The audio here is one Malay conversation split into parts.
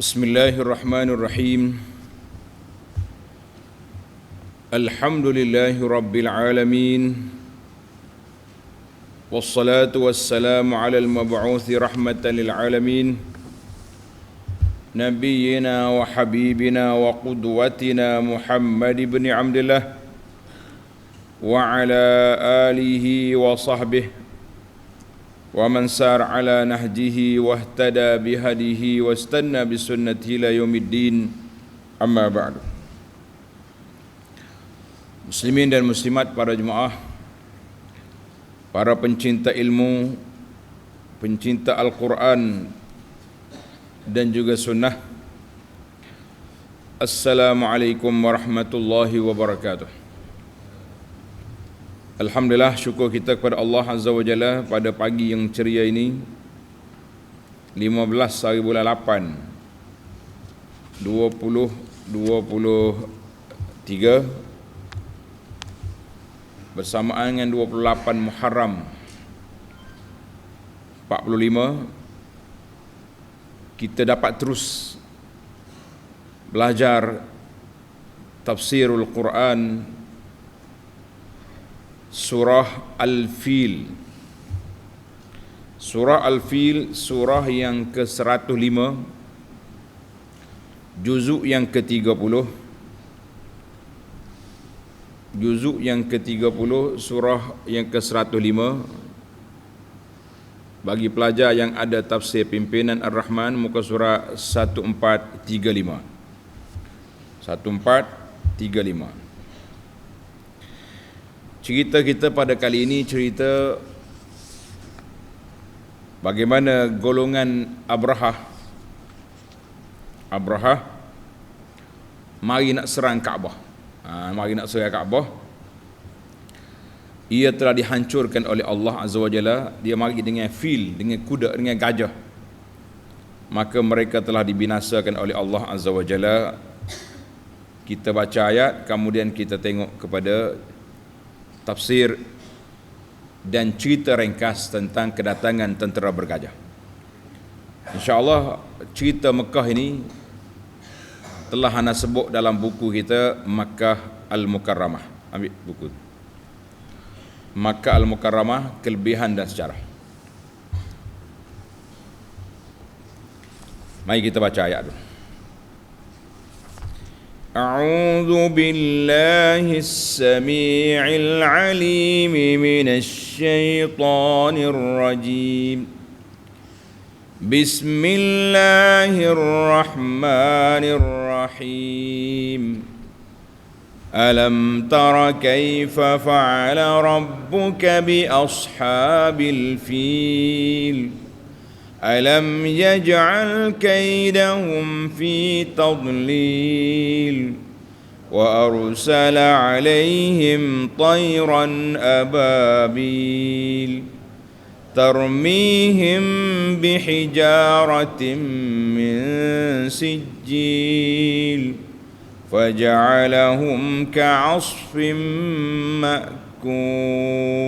Bismillahirrahmanirrahim. Alhamdulillahi rabbil alamin. Wassalatu wassalamu ala al-mab'uthi rahmatan lil alamin. Nabiyyina wa habibina wa qudwatina Muhammad ibn Abdullah wa ala alihi wa sahbihi wa man sar ala nahjihi wahtada bihadihi wastanna bisunnatihi ila yaumiddin, amma ba'du. Muslimin dan muslimat, para jemaah, para pencinta ilmu, pencinta Al-Quran dan juga sunnah, Assalamualaikum warahmatullahi wabarakatuh. Alhamdulillah, syukur kita kepada Allah Azza wa Jalla pada pagi yang ceria ini, 15 hari bulan 8 2023, bersamaan dengan 28 Muharram 45, kita dapat terus belajar tafsirul Quran Surah Al-Fil. Surah Al-Fil, surah yang ke-105, juzuk yang ke-30. Juzuk yang ke-30, surah yang ke-105. Bagi pelajar yang ada tafsir pimpinan Ar-Rahman, muka surah 1435. 1435. Cerita kita pada kali ini cerita bagaimana golongan Abrahah mari nak serang Kaabah. Mari nak serang Kaabah. Ia telah dihancurkan oleh Allah Azza wa Jalla. Dia mari dengan fil, dengan kuda, dengan gajah. Maka mereka telah dibinasakan oleh Allah Azza wa Jalla. Kita baca ayat, kemudian kita tengok kepada tafsir dan cerita ringkas tentang kedatangan tentera bergajah. InsyaAllah cerita Mekah ini telah ana sebut dalam buku kita Makkah Al-Mukarramah. Ambil buku Makkah Al-Mukarramah, kelebihan dan sejarah. Mari kita baca ayat dulu. أعوذ بالله السميع العليم من الشيطان الرجيم بسم الله الرحمن الرحيم ألم تر كيف فعل ربك بأصحاب الفيل ألم يجعل كيدهم في تضليل وأرسل عليهم طيرا أبابيل ترميهم بحجارة من سجيل فجعلهم كعصف مأكول.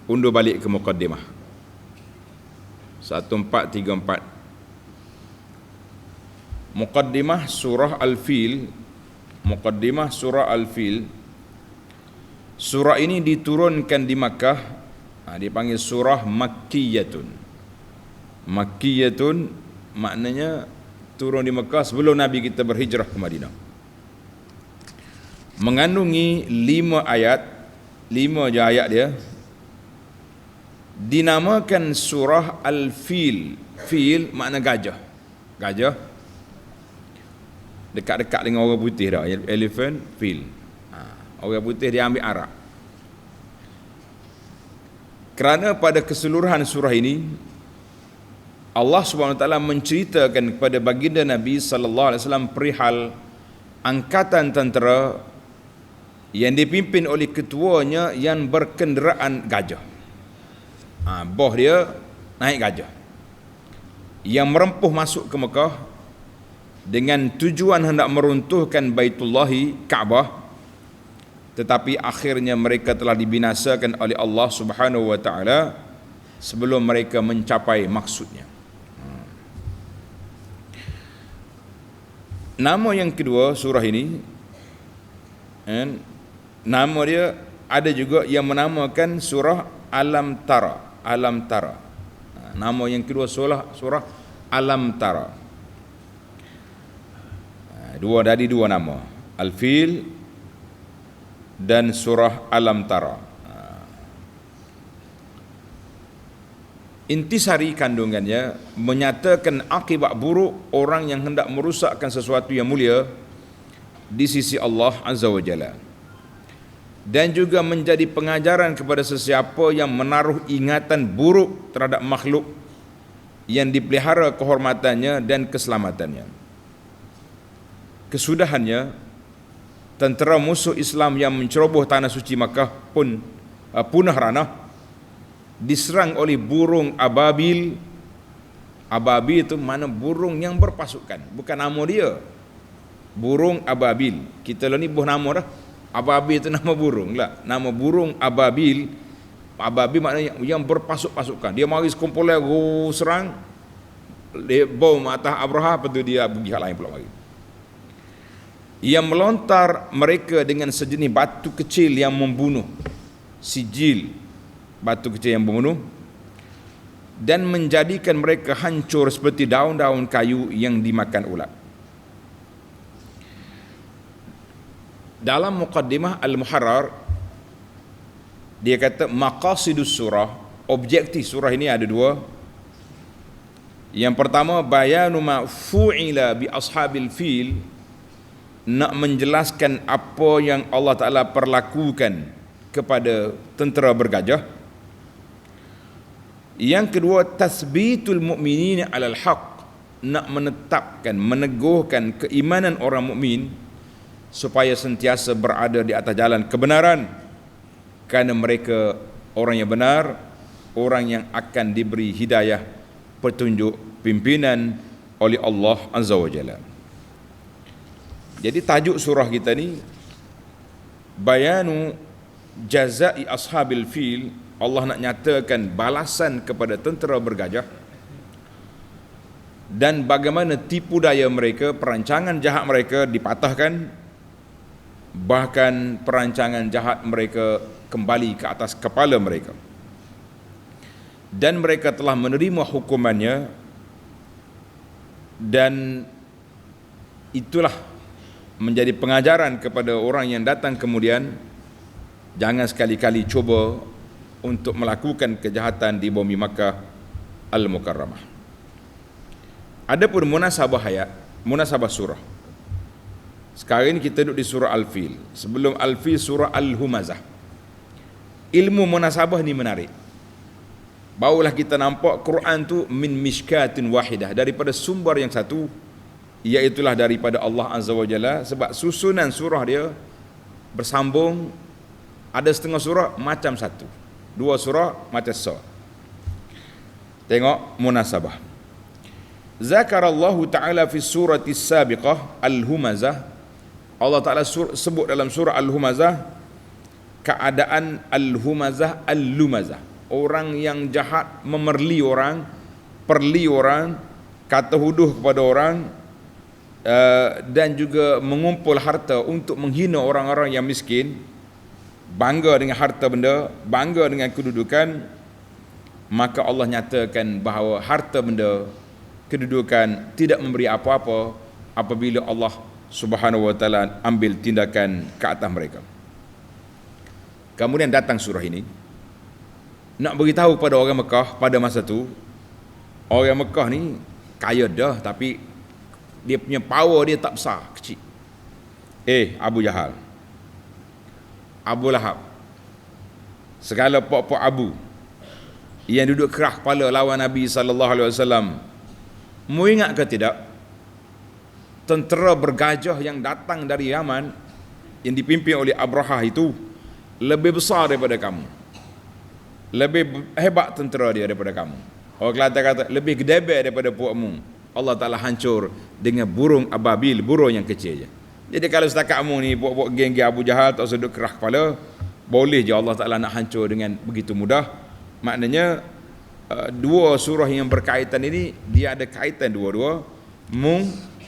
Undur balik ke muqaddimah 1434. Muqaddimah surah Al-Fil. Muqaddimah surah Al-Fil. Surah ini diturunkan di Makkah. Dipanggil surah Makkiyatun. Makkiyatun maknanya turun di Makkah sebelum Nabi kita berhijrah ke Madinah. Mengandungi 5 ayat. 5 je ayat dia. Dinamakan surah Al-Fil. Fil makna gajah. Gajah dekat-dekat dengan orang putih dah. Elephant, fil. Orang putih dia ambil Arab. Kerana pada keseluruhan surah ini Allah SWT menceritakan kepada baginda Nabi sallallahu alaihi wasallam perihal angkatan tentera yang dipimpin oleh ketuanya yang berkenderaan gajah. Boh dia naik gajah yang merempuh masuk ke Mekah dengan tujuan hendak meruntuhkan Baitullahi Kaabah, tetapi akhirnya mereka telah dibinasakan oleh Allah Subhanahu wa taala sebelum mereka mencapai maksudnya. Nama yang kedua surah ini, nama dia ada juga yang menamakan surah Alam Tara. Alam Tara. Nama yang kedua surah Alam Tara. Dua nama, Al-Fil dan surah Alam Tara. Intisari kandungannya menyatakan akibat buruk orang yang hendak merusakkan sesuatu yang mulia di sisi Allah Azza wa Jalla, dan juga menjadi pengajaran kepada sesiapa yang menaruh ingatan buruk terhadap makhluk yang dipelihara kehormatannya dan keselamatannya. Kesudahannya, tentera musuh Islam yang menceroboh tanah suci Makkah pun punah ranah, diserang oleh burung ababil. Ababil itu mana burung yang berpasukan, bukan nama dia. Burung ababil. Kita lah ni buh nama dah. Ababil itu nama burung lah. Nama burung ababil. Ababil maknanya yang berpasuk-pasukan. Dia mari sekumpulan serang, dia bom atas Abraha, lepas tu dia pergi hal lain pula lagi. Yang melontar mereka dengan sejenis batu kecil yang membunuh, sijil, batu kecil yang membunuh, dan menjadikan mereka hancur seperti daun-daun kayu yang dimakan ulat. Dalam Muqaddimah Al-Muharrar, dia kata maqasidus surah, objektif surah ini ada dua. Yang pertama, bayanu ma fu'ila bi ashabil fil, nak menjelaskan apa yang Allah Ta'ala perlakukan kepada tentera bergajah. Yang kedua, tasbitul mu'minin alal haq, nak menetapkan, meneguhkan keimanan orang mukmin supaya sentiasa berada di atas jalan kebenaran, kerana mereka orang yang benar, orang yang akan diberi hidayah, petunjuk, pimpinan oleh Allah Azza wa Jalla. Jadi tajuk surah kita ni bayanu jazai ashabil fil. Allah nak nyatakan balasan kepada tentera bergajah dan bagaimana tipu daya mereka, perancangan jahat mereka dipatahkan, bahkan perancangan jahat mereka kembali ke atas kepala mereka, dan mereka telah menerima hukumannya. Dan itulah menjadi pengajaran kepada orang yang datang kemudian, jangan sekali-kali cuba untuk melakukan kejahatan di bumi Makkah Al-Mukarramah. Adapun munasabah ayat, munasabah surah. Sekarang ini kita duduk di surah Al-Fil. Sebelum Al-Fil surah Al-Humazah. Ilmu munasabah ni menarik. Barulah kita nampak Quran tu min mishkatin wahidah, daripada sumber yang satu, iaitulah daripada Allah Azza wa Jalla. Sebab susunan surah dia bersambung, ada setengah surah macam satu, dua surah macam so. Tengok munasabah. Zakarallahu ta'ala fi surati sabiqah Al-Humazah. Allah Ta'ala sebut dalam surah Al-Humazah keadaan Al-Humazah Al-Lumazah, orang yang jahat, memerli orang, perli orang, kata huduh kepada orang, dan juga mengumpul harta untuk menghina orang-orang yang miskin, bangga dengan harta benda, bangga dengan kedudukan. Maka Allah nyatakan bahawa harta benda, kedudukan tidak memberi apa-apa apabila Allah Subhanahu wa ta'ala ambil tindakan ke atas mereka. Kemudian datang surah ini nak beritahu pada orang Mekah pada masa tu. Orang Mekah ni kaya dah, tapi dia punya power dia tak besar, kecil. Abu Jahal, Abu Lahab, segala pok-pok Abu yang duduk kerah kepala lawan Nabi SAW. Mu ingat ke tidak, tentera bergajah yang datang dari Yaman yang dipimpin oleh Abraha itu lebih besar daripada kamu, lebih hebat tentera dia daripada kamu. Orang Kelantan kata lebih gedebek daripada puakmu. Allah Ta'ala hancur dengan burung ababil, burung yang kecil je. Jadi kalau setakat kamu ni buat-buat geng-geng Abu Jahal tak usah duduk kerah kepala, boleh je Allah Ta'ala nak hancur dengan begitu mudah. Maknanya dua surah yang berkaitan ini dia ada kaitan dua-dua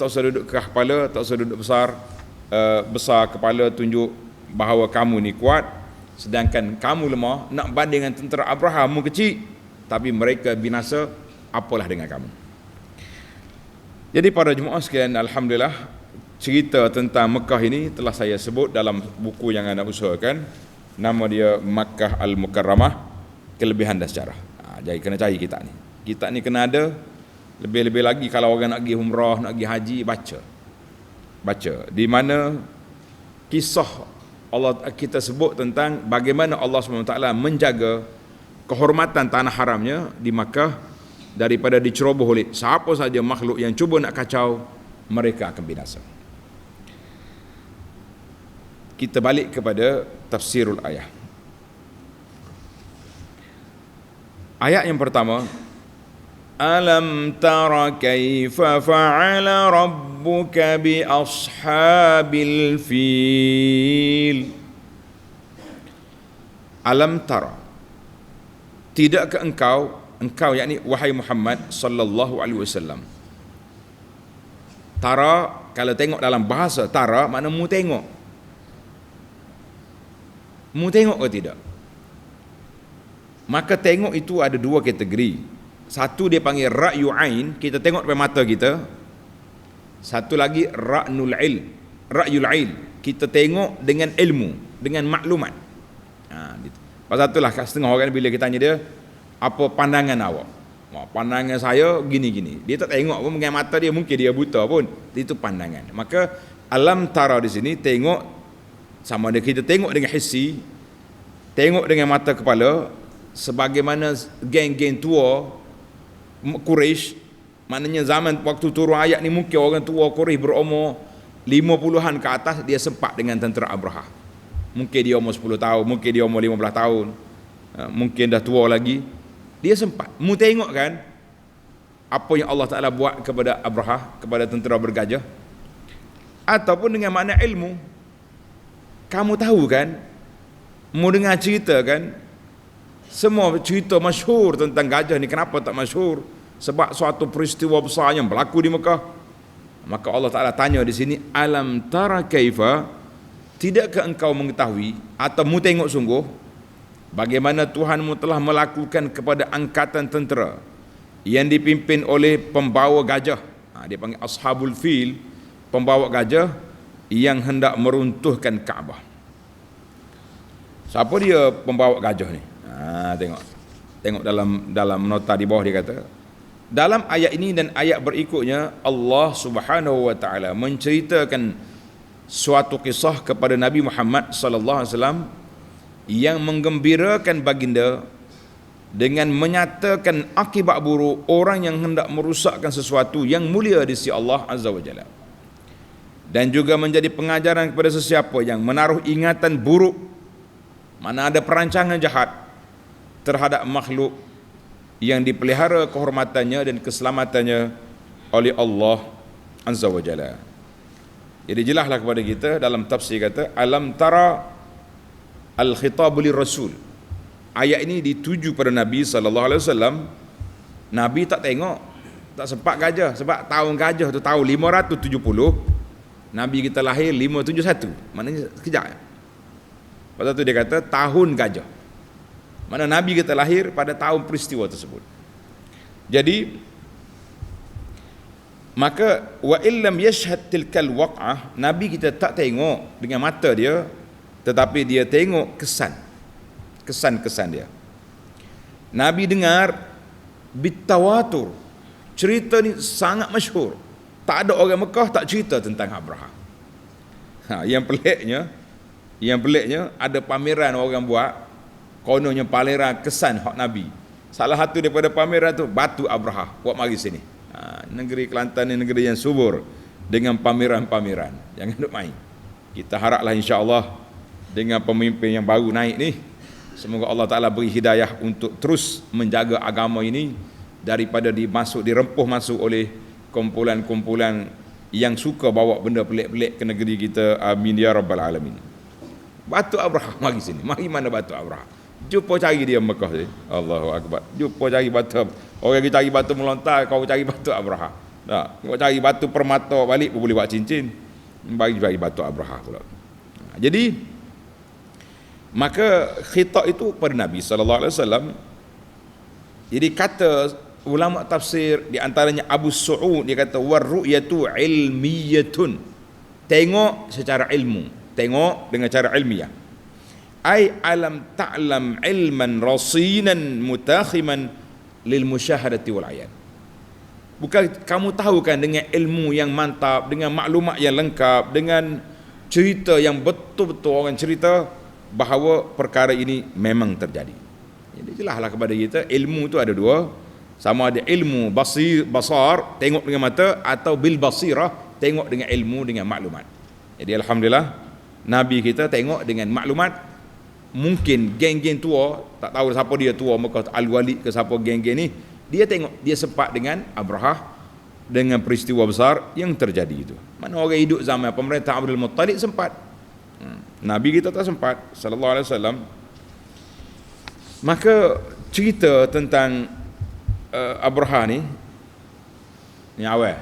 tak usah duduk kerah kepala, tak usah duduk besar kepala tunjuk bahawa kamu ni kuat, sedangkan kamu lemah. Nak banding dengan tentera Abraha, mu kecil tapi mereka binasa, apalah dengan kamu. Jadi para jemaah sekalian, alhamdulillah, cerita tentang Mekah ini telah saya sebut dalam buku yang anda usahakan. Nama dia Makkah Al-Mukarramah, Kelebihan dan Sejarah. Jadi kena cari kitab ni. Kitab ni kena ada. Lebih-lebih lagi kalau orang nak pergi umrah, nak pergi haji, baca. Di mana kisah Allah kita sebut tentang bagaimana Allah SWT menjaga kehormatan tanah haramnya di Makkah daripada diceroboh oleh siapa saja makhluk yang cuba nak kacau, mereka akan binasa. Kita balik kepada tafsirul ayah. Ayat yang pertama, Alam tara kaifa fa'ala rabbuka bi ashabil fil. Alam tara, tidakkah engkau yakni wahai Muhammad sallallahu alaihi wasallam. Tara, kalau tengok dalam bahasa tara, makna mu tengok. Mu tengok ke tidak? Maka tengok itu ada dua kategori. Satu dia panggil ra'yu ain, kita tengok dengan mata kita. Satu lagi ra'nul il, ra'yul il, kita tengok dengan ilmu, dengan maklumat. Pasal itulah setengah orang bila kita tanya dia, apa pandangan awak? Pandangan saya gini-gini. Dia tak tengok pun dengan mata dia, mungkin dia buta pun. Itu pandangan. Maka alam tara di sini tengok, sama ada kita tengok dengan hissi, tengok dengan mata kepala, sebagaimana geng-geng tua Quraisy, maknanya zaman waktu turun ayat ni mungkin orang tua Quraisy berumur 50-an ke atas, dia sempat dengan tentera Abraha. Mungkin dia umur 10 tahun, mungkin dia umur 15 tahun, mungkin dah tua lagi. Dia sempat. Mu tengok kan apa yang Allah Ta'ala buat kepada Abraha, kepada tentera bergajah. Ataupun dengan makna ilmu, kamu tahu kan, mu dengar cerita kan, semua cerita masyhur tentang gajah ni. Kenapa tak masyhur? Sebab suatu peristiwa besar yang berlaku di Mekah. Maka Allah Ta'ala tanya di sini, alam tara kaifa, tidakkah engkau mengetahui atau mu tengok sungguh bagaimana Tuhanmu telah melakukan kepada angkatan tentera yang dipimpin oleh pembawa gajah. Dia panggil ashabul fil, pembawa gajah yang hendak meruntuhkan Kaabah. Siapa dia pembawa gajah ni? Tengok dalam nota di bawah, dia kata dalam ayat ini dan ayat berikutnya Allah Subhanahu wa taala menceritakan suatu kisah kepada Nabi Muhammad sallallahu alaihi wasallam yang menggembirakan baginda dengan menyatakan akibat buruk orang yang hendak merusakkan sesuatu yang mulia di sisi Allah Azza wa Jalla, dan juga menjadi pengajaran kepada sesiapa yang menaruh ingatan buruk, mana ada perancangan jahat terhadap makhluk yang dipelihara kehormatannya dan keselamatannya oleh Allah Azza wa Jalla. Jadi jelaslah kepada kita dalam tafsir kata alam tara al-khitab lirrasul. Ayat ini dituju pada Nabi sallallahu alaihi wasallam. Nabi tak tengok, tak sempat gajah, sebab tahun gajah tu tahun 570. Nabi kita lahir 571. Maknanya sekejap. Pasal tu dia kata tahun gajah. Mana Nabi kita lahir pada tahun peristiwa tersebut. Jadi maka wa illam yashhad tilkal waq'ah, Nabi kita tak tengok dengan mata dia, tetapi dia tengok kesan-kesan dia. Nabi dengar bitawatur, cerita ni sangat masyhur. Tak ada orang Mekah tak cerita tentang Abraha. Yang peliknya ada pameran orang buat, kononnya pameran kesan hak Nabi. Salah satu daripada pameran tu batu Abraha, buat mari sini. Negeri Kelantan ni negeri yang subur dengan pameran-pameran. Jangan duk main. Kita haraplah insya-Allah dengan pemimpin yang baru naik ni, semoga Allah Ta'ala beri hidayah untuk terus menjaga agama ini daripada dirempuh masuk oleh kumpulan-kumpulan yang suka bawa benda pelik-pelik ke negeri kita. Amin ya rabbal alamin. Batu Abraha, mari sini. Mari mana batu Abraha? Jumpa cari dia Mekah ni. Allahu akbar. Jumpa cari batu. Orang kita cari batu melontar, kau cari batu Abraha. Tak, tengok cari batu permata balik pun boleh buat cincin. Bagi batu Abraha pula. Jadi maka khitab itu pada Nabi sallallahu alaihi wasallam. Jadi kata ulama tafsir di antaranya Abu Su'ud, dia kata war ru'yatu ilmiyatun. Tengok secara ilmu, tengok dengan cara ilmiah. Ai alam ta'lam ilman rasinan mutakhiman lil musyahadati wal ayan. Bukan kamu tahu kan dengan ilmu yang mantap, dengan maklumat yang lengkap, dengan cerita yang betul-betul orang cerita bahawa perkara ini memang terjadi. Jadi jelaslah kepada kita ilmu itu ada dua, sama ada ilmu basar, tengok dengan mata, atau bil basirah, tengok dengan ilmu, dengan maklumat. Jadi alhamdulillah Nabi kita tengok dengan maklumat. Mungkin geng-geng tua, tak tahu siapa dia tua Mekah, Al-Walid ke siapa geng-geng ni, dia tengok, dia sempat dengan Abrahah, dengan peristiwa besar yang terjadi itu. Mana orang hidup zaman pemerintah Abdul Muttalib sempat, Nabi kita tak sempat sallallahu alaihi wasallam. Maka cerita tentang Abrahah ni awal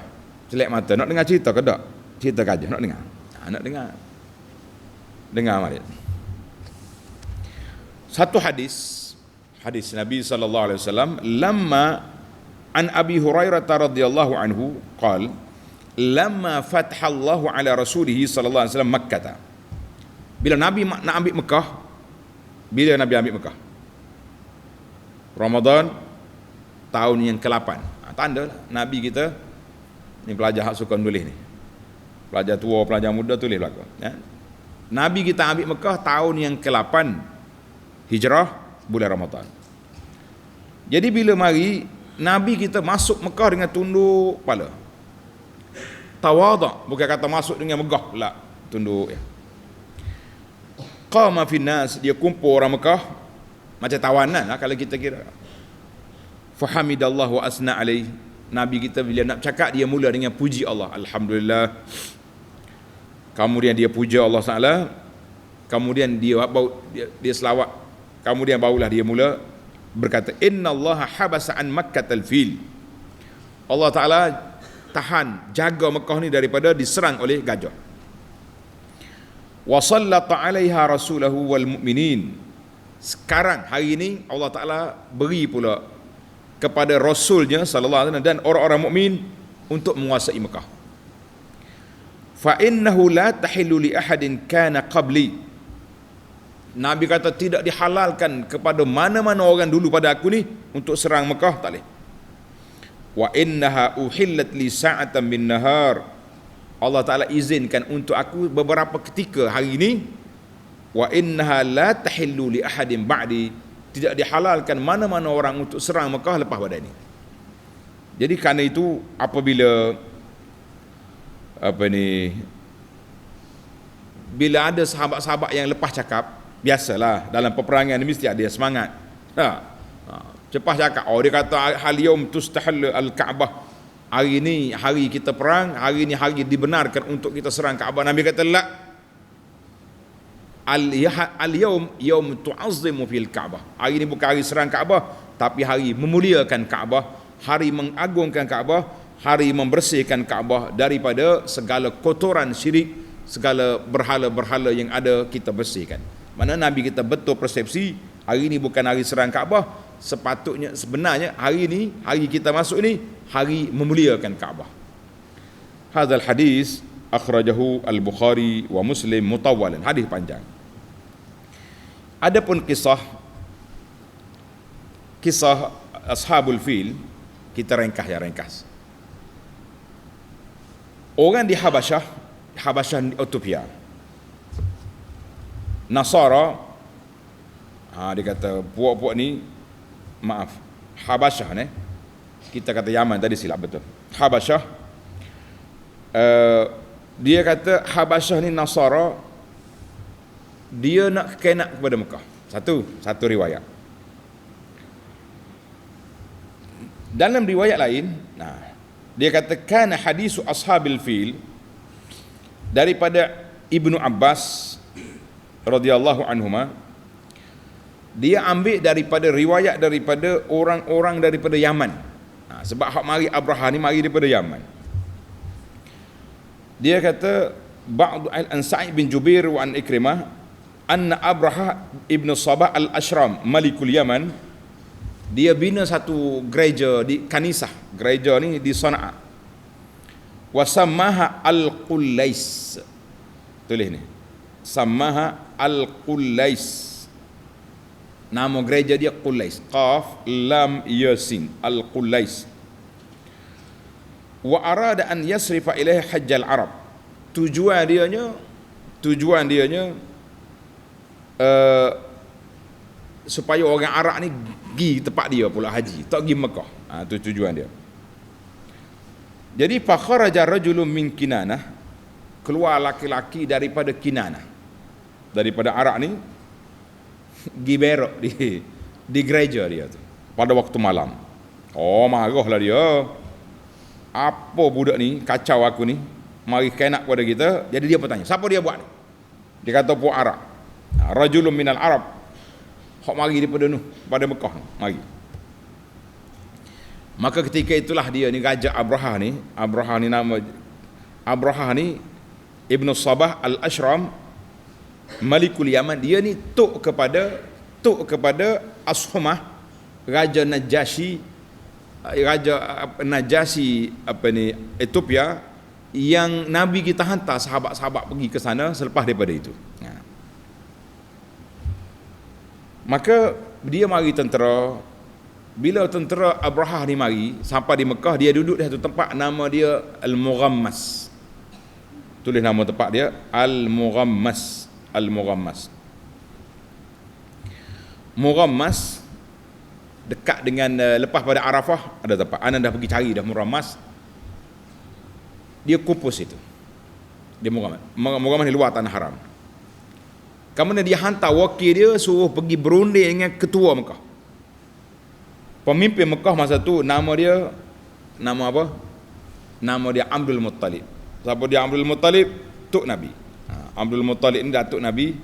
celek mata, nak dengar cerita ke tak? Cerita gajah nak dengar? Nak dengar mari. Satu hadis Nabi sallallahu alaihi wasallam, lamma an Abi Hurairah radhiyallahu anhu qala lamma fatha Allah ala rasulih sallallahu alaihi wasallam Makkah. Bila Nabi nak ambil Mekah, bila Nabi ambil Mekah? Ramadan tahun yang ke-8. Tanda lah Nabi kita ni pelajar hak suka tulis ni. Pelajar tua, pelajar muda tulis belakang, ya. Nabi kita ambil Mekah tahun yang ke-8 Hijrah, bulan Ramadan. Jadi bila mari Nabi kita masuk Mekah dengan tunduk kepala. Tawadhu, bukan kata masuk dengan megah, la, tunduk ya. Qama fin nas, dia kumpul orang Mekah macam tawanan lah kalau kita kira. Fahamidallah wa asna alaih. Nabi kita bila nak cakap dia mula dengan puji Allah, alhamdulillah. Kemudian dia puja Allah Taala. Kemudian dia selawat. Kemudian barulah dia mula berkata, innallaha habasa an makkatal fil. Allah Taala tahan, jaga Mekah ni daripada diserang oleh gajah. Wa sallata 'alaiha rasulahu wal mu'minin. Sekarang hari ini Allah Taala beri pula kepada rasulnya sallallahu alaihi wasallam dan orang-orang mukmin untuk menguasai Mekah. Fa innahu la tahillu li ahadin kana qabli. Nabi kata tidak dihalalkan kepada mana-mana orang dulu pada aku ni untuk serang Mekah, tak boleh. Wa innaha uhillat li sa'atan min nahar. Allah Taala izinkan untuk aku beberapa ketika hari ini. Wa innaha la tahillu li ahadin ba'di. Tidak dihalalkan mana-mana orang untuk serang Mekah lepas pada ini. Jadi kerana itu apabila bila ada sahabat-sahabat yang lepas cakap, biasalah dalam peperangan ni mesti ada semangat. Cepat cakap, dia kata hal yaum tustahil al-Kaabah. Hari ni hari kita perang, hari ni hari dibenarkan untuk kita serang Kaabah. Nabi kata la. Al-yaum yaum tu'azzimu fil Kaabah. Hari ni bukan hari serang Kaabah, tapi hari memuliakan Kaabah, hari mengagungkan Kaabah, hari membersihkan Kaabah daripada segala kotoran syirik, segala berhala-berhala yang ada kita bersihkan. Mana Nabi kita betul persepsi, hari ini bukan hari serang Kaabah, sepatutnya sebenarnya hari ini, hari kita masuk ini, hari memuliakan Kaabah. Hadzal hadis akhrajahu al-Bukhari wa Muslim mutawwalan, hadis panjang. Adapun kisah Ashabul Fil, kita ringkas. Orang di Habasyah di Ethiopia, Nasara, dia kata puak-puak ni, maaf, Habasyah ni, kita kata Yaman tadi silap betul. Habasyah, dia kata Habasyah ni Nasara, dia nak kenak kepada Mekah. Satu riwayat. Dalam riwayat lain, dia kata kana hadisu ashabil fil, daripada Ibnu Abbas radhiyallahu anhuma, dia ambil daripada riwayat daripada orang-orang daripada Yaman. Sebab hak mari Abraha ni mari daripada Yaman. Dia kata ba'du an Sa'id bin Jubair wa an Ikrimah anna Abraha ibn Sabah al-Ashram Malikul Yaman, dia bina satu gereja di Kanisah. Gereja ni di Sana'a. Wa sammaha al-Qullais. Tulis ni. Sammaha al-Qullais. Nama gereja dia Qullais. Qaf lam yasin, al-Qullais. Wa arada an yasrifa ilaihi hajjal Arab. Tujuan dianya supaya orang Arab ni pergi tempat dia pula haji, tak pergi Mekah. Itu tujuan dia. Jadi fa kharaja rajulun min Kinanah, keluar laki-laki daripada Kinanah, daripada Arab ni, pergi berak di gereja dia tu pada waktu malam. Marahlah dia. Apa budak ni kacau aku ni, mari kenak pada kita. Jadi dia bertanya, siapa dia buat ni? Dia kata puak Arab. Rajulun minal Arab. Hak mari daripada Nuh, pada Mekah mari. Maka ketika itulah dia ni gajak Abraha ni nama Abraha ni Ibnu Sabah al-Ashram Malikul Yaman. Dia ni tok kepada Ashumah, Raja Najasyi Ethiopia, yang Nabi kita hantar sahabat-sahabat pergi ke sana selepas daripada itu. Maka dia mari tentera. Bila tentera Abraha ni mari sampai di Mekah, dia duduk di satu tempat nama dia Al-Mughammas. Tulis nama tempat dia Al-Mughammas. Mughammas dekat dengan lepas pada Arafah ada tempat. Anda dah pergi cari dah Mughammas. Dia kupus itu. Dia Mughammas di luar tanah haram. Kemudian dia hantar wakil dia suruh pergi berunding dengan ketua Mekah. Pemimpin Mekah masa tu nama dia apa? Nama dia Abdul Muttalib. Siapa dia Abdul Muttalib? Tok Nabi. Abdul Muttalib ni datuk Nabi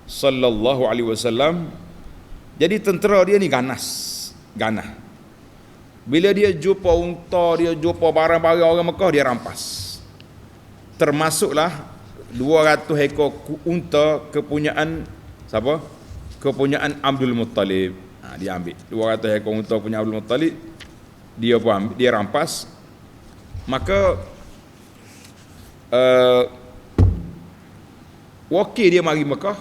sallallahu alaihi wasallam. Jadi tentera dia ni ganah. Bila dia jumpa unta, dia jumpa barang-barang orang Mekah, dia rampas. Termasuklah 200 ekor unta kepunyaan siapa? Kepunyaan Abdul Muttalib. Dia ambil 200 ekor unta punya Abdul Muttalib, dia pun ambil, dia rampas. Maka wakil dia mari Mekah,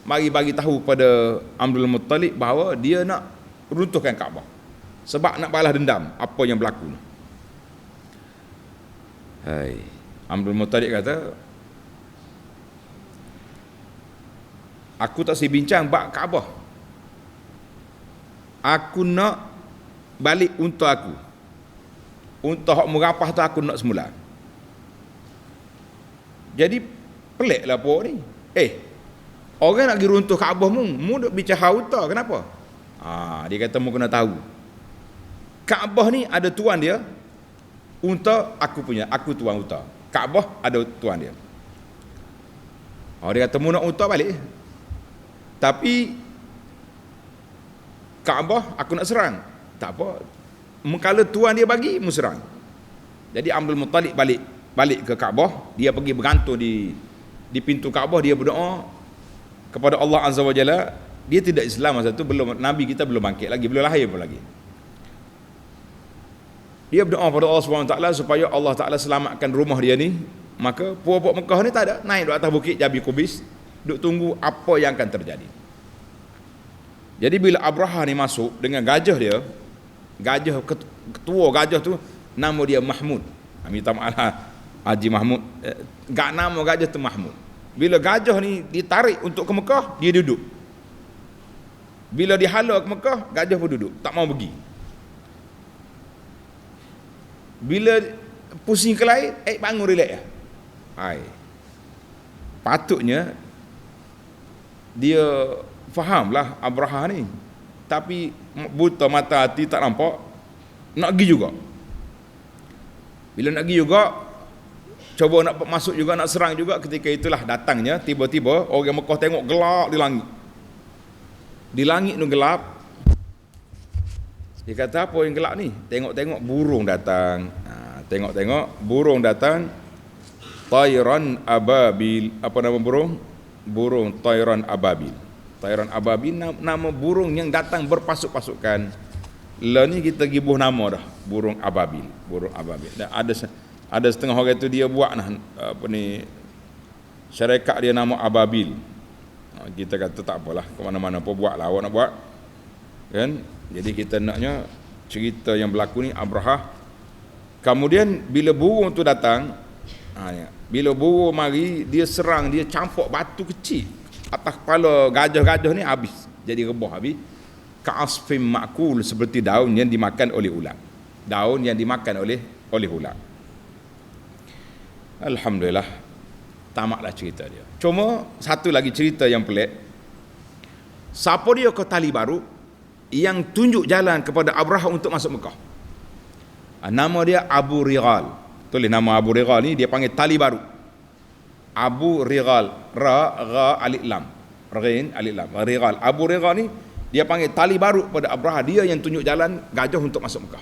mari bagi tahu pada Abdul Muttalib bahawa dia nak runtuhkan Kaabah sebab nak balas dendam apa yang berlaku. Abdul Muttalib kata, aku tak bincang bab Kaabah. Aku nak balik unta aku. Unta hak merapah tu aku nak semula. Jadi peliklah puak ni. Orang nak pergi runtuh Kaabah mu duk bicara unta, kenapa? Dia kata mu kena tahu. Kaabah ni ada tuan dia. Unta aku punya, aku tuan unta. Kaabah ada tuan dia. Dia kata mu nak unta balik. Tapi Kaabah aku nak serang. Tak apa. Kalau tuan dia bagi, mu serang. Jadi Abdul Muttalib balik ke Kaabah, dia pergi bergantung di pintu Kaabah, dia berdoa kepada Allah Azza wa Jalla. Dia tidak Islam masa tu, belum, Nabi kita belum bangkit lagi, belum lahir pun lagi. Dia berdoa pada Allah SWT supaya Allah Ta'ala selamatkan rumah dia ni. Maka puak-puak Mekah ni tak ada, naik di atas bukit Jabil Qubis, duk tunggu apa yang akan terjadi. Jadi bila Abraha ni masuk dengan gajah dia, ketua gajah tu nama dia Mahmud. Minta maaf Haji Mahmud. Nama gajah tu Mahmud. Bila gajah ni ditarik untuk ke Mekah, dia duduk. Bila dihala ke Mekah, gajah pun duduk, tak mau pergi. Bila pusing ke lain, bangun relax. Patutnya dia fahamlah Abraha ni, tapi buta mata hati, tak nampak, nak pergi juga. Bila nak pergi juga, coba nak masuk juga, nak serang juga. Ketika itulah datangnya tiba-tiba orang Mekah tengok gelap di langit. Di langit tu gelap, Dia kata apa yang gelap ni? Tengok-tengok burung datang. Tengok-tengok burung datang. Tayran ababil. Apa nama burung? Burung tayran ababil. Tayran ababil nama burung yang datang berpasuk-pasukan. Lah ni kita gibuh nama dah, burung ababil, burung ababil. Dan ada setengah orang tu dia buat apa ni, syarikat dia nama ababil. Kita kata tak apalah, ke mana-mana pun buatlah, awak nak buat. Kan? Jadi kita naknya cerita yang berlaku ni Abrahah. Kemudian bila burung tu datang, bila burung mari, dia serang, dia campur batu kecil atas kepala gajah-gajah ni, habis. Jadi rebah habis. Ka'asfim ma'kul, seperti daun yang dimakan oleh ulat. Daun yang dimakan oleh ulat. Alhamdulillah, tamatlah cerita dia. Cuma satu lagi cerita yang pelik. Siapa dia ke tali baru yang tunjuk jalan kepada Abrahah untuk masuk Mekah? Nama dia Abu Rigal. Tulis nama Abu Rigal ni, dia panggil tali baru. Abu Rigal, ra alif lam, rain alif lam, Rigal. Abu Rigal ni dia panggil tali baru pada Abrahah, dia yang tunjuk jalan gajah untuk masuk Mekah.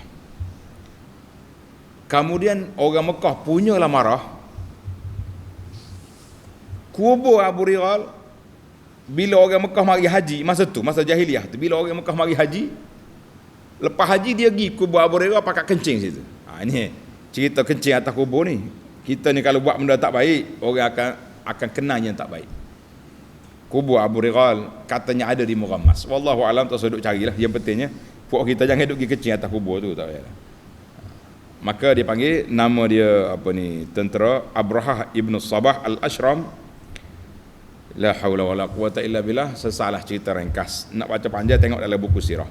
Kemudian orang Mekah punyalah marah. Kubur Abu Rigal, bila orang Mekah mari haji masa tu, masa jahiliah tu, bila orang Mekah mari haji, lepas haji dia pergi kubur Abu Rigal pakai kencing situ. Ini cerita kencing atas kubur ni. Kita ni kalau buat benda tak baik, orang akan kena yang tak baik. Kubur Abu Rigal katanya ada di Murammas. Wallahu alam, tak usah duk carilah. Yang pentingnya puak kita jangan duk pergi kecil atas kubur tu, tak payah. Maka dia panggil, nama dia apa ni, tentera Abrahah ibn Sabah al-Ashram. La haula wala quwata illa billah. Sesalah cerita ringkas. Nak baca panjang tengok dalam buku sirah.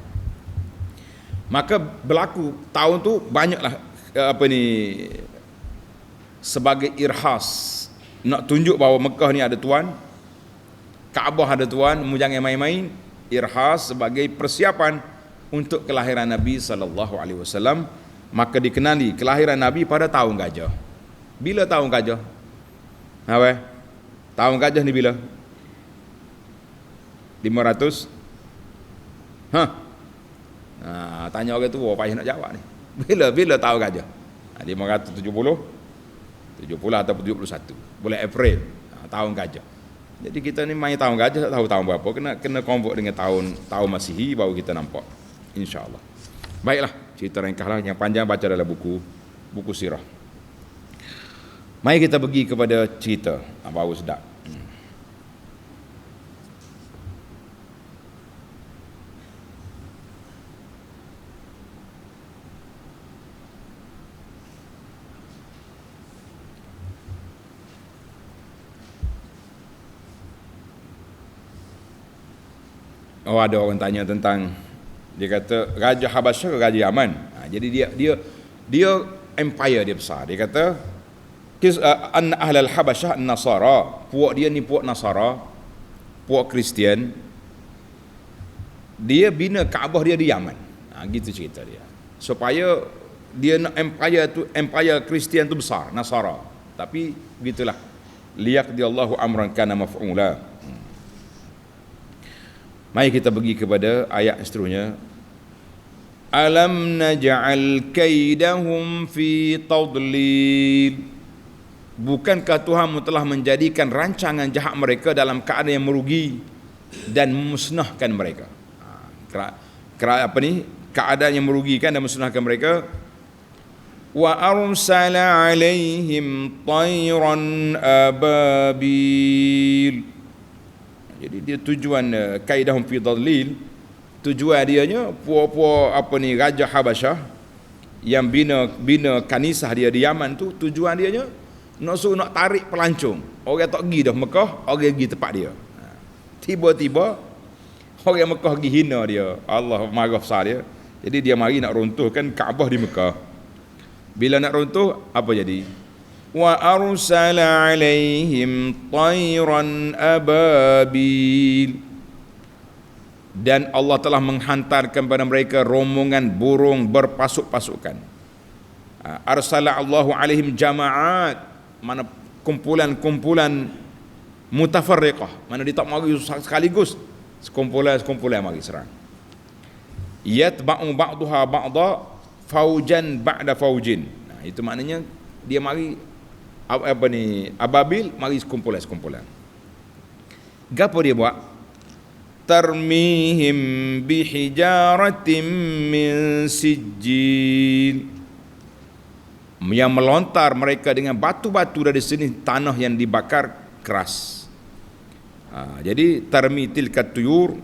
Maka berlaku tahun tu banyaklah apa ni, sebagai irhas, nak tunjuk bahawa Mekah ni ada tuan, Kaabah ada tuan, mu jangan main-main. Irhas sebagai persiapan untuk kelahiran Nabi sallallahu alaihi wasallam. Maka dikenali kelahiran Nabi pada tahun gajah. Bila tahun gajah? Apa? Tahun gajah ni bila? 500? Tanya orang tua payah nak jawab ni. Bila tahun gajah? 570 atau 71 bulan April, tahun gajah. Jadi kita ni main tahun gajah, tak tahu tahun berapa, kena convert dengan tahun Masihi baru kita nampak, insya-Allah. Baiklah, cerita ringkaslah, yang panjang baca dalam buku sirah. Mari kita pergi kepada cerita baru sedap. Oh, ada orang tanya tentang, dia kata Raja Habasyah ke Raja Yaman. Jadi dia empire dia besar. Dia kata an ahlal Habasyah Nasara, puak dia ni puak Nasara, puak Kristian. Dia bina Kaabah dia di Yaman. Gitu cerita dia. Supaya dia nak empire Kristian tu besar, Nasara. Tapi begitulah. Liyaqdiyallahu amran kana maf'ula. Mari kita pergi kepada ayat seterusnya. Alam naj'al kaidahum fi tadlil. Bukankah Tuhan telah menjadikan rancangan jahat mereka dalam keadaan yang merugi dan memusnahkan mereka. Keadaan yang merugikan dan memusnahkan mereka. Wa arsala alaihim tayran ababil. Jadi dia tujuan kaidahum fi dhalil, tujuan dianya puak-puak apa ni, Raja Habasyah yang bina kanisah dia di Yaman tu, tujuan dianya nak tarik pelancong. Orang tak pergi dah Mekah, orang pergi tempat dia. Tiba-tiba orang Mekah pergi hina dia. Allah marah besar dia. Jadi dia mari nak runtuhkan Kaabah di Mekah. Bila nak runtuh, apa jadi? Wa arsala alaihim tayran ababil. Dan Allah telah menghantarkan kepada mereka rombongan burung berpasuk-pasukan. Arsala Allahu alaihim jama'at, mana kumpulan-kumpulan mutafarriqah, mana dia tak mari sekaligus, sekumpulan mari serang. yatba'u ba'daha ba'da faujan ba'da faujin. Nah, itu maknanya dia mari ababil mari sekumpulan. Gapo dia buat? Tarmihim bihijaratin min sijil, yang melontar mereka dengan batu-batu dari sini tanah yang dibakar keras. Jadi tarmi tilkat tuyur,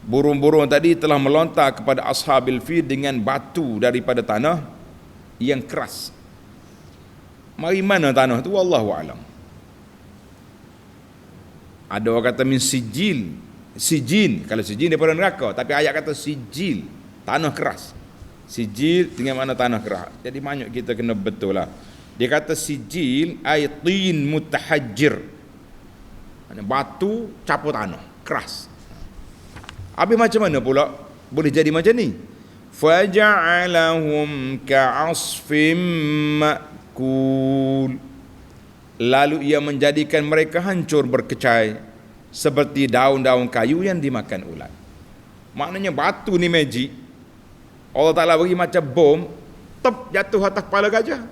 burung-burung tadi telah melontar kepada ashabil fil dengan batu daripada tanah yang keras. Mari mana tanah tu wallahu alam. Ada orang kata min sijil, sijin, kalau sijin daripada neraka, tapi ayat kata sijil, tanah keras. Sijil dengan mana tanah keras. Jadi banyak kita kena betul lah. Dia kata sijil ay tin mutahajjir, batu capur tanah keras. Habis macam mana pula boleh jadi macam ni? Faja'alahum ka'asfim ma'kul, lalu ia menjadikan mereka hancur berkecai seperti daun-daun kayu yang dimakan ulat. Maknanya batu ni magic. Allah Ta'ala bagi macam bom, jatuh atas kepala gajah,